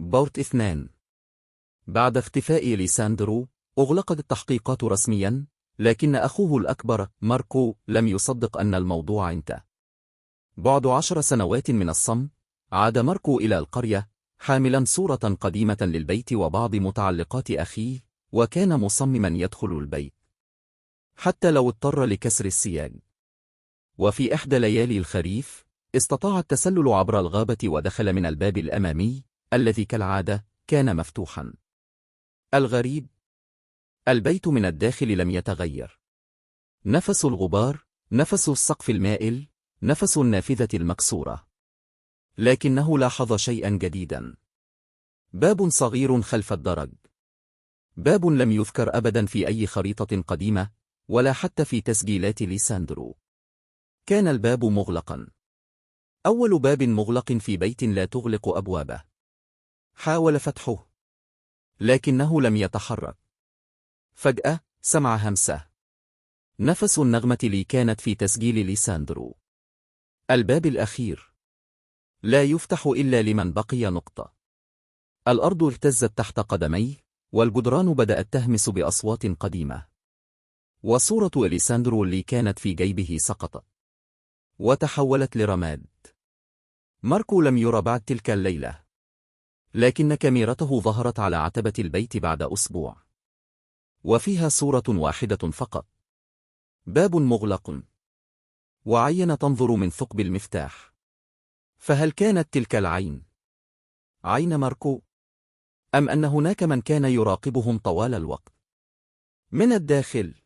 بورت 2. بعد اختفاء ليساندرو، أغلقت التحقيقات رسمياً، لكن أخوه الأكبر ماركو لم يصدق أن الموضوع انتهى. بعد 10 سنوات من الصمت، عاد ماركو إلى القرية، حاملاً صورة قديمة للبيت وبعض متعلقات أخيه، وكان مصمماً يدخل البيت حتى لو اضطر لكسر السياج. وفي إحدى ليالي الخريف، استطاع التسلل عبر الغابة ودخل من الباب الأمامي، الذي كالعادة كان مفتوحاً. الغريب، البيت من الداخل لم يتغير. نفس الغبار، نفس السقف المائل، نفس النافذة المكسورة. لكنه لاحظ شيئاً جديداً. باب صغير خلف الدرج. باب لم يذكر أبداً في أي خريطة قديمة، ولا حتى في تسجيلات ليساندرو. كان الباب مغلقاً. أول باب مغلق في بيت لا تغلق أبوابه. حاول فتحه، لكنه لم يتحرك. فجأة سمع همسة. نفس النغمة اللي كانت في تسجيل ليساندرو. الباب الأخير لا يفتح إلا لمن بقي نقطة. الأرض اهتزت تحت قدميه، والجدران بدأت تهمس بأصوات قديمة. وصورة ليساندرو اللي كانت في جيبه سقطت وتحولت لرماد. ماركو لم يرى بعد تلك الليلة، لكن كاميرته ظهرت على عتبة البيت بعد أسبوع، وفيها صورة واحدة فقط. باب مغلق، وعين تنظر من ثقب المفتاح. فهل كانت تلك العين عين ماركو؟ أم أن هناك من كان يراقبهم طوال الوقت؟ من الداخل،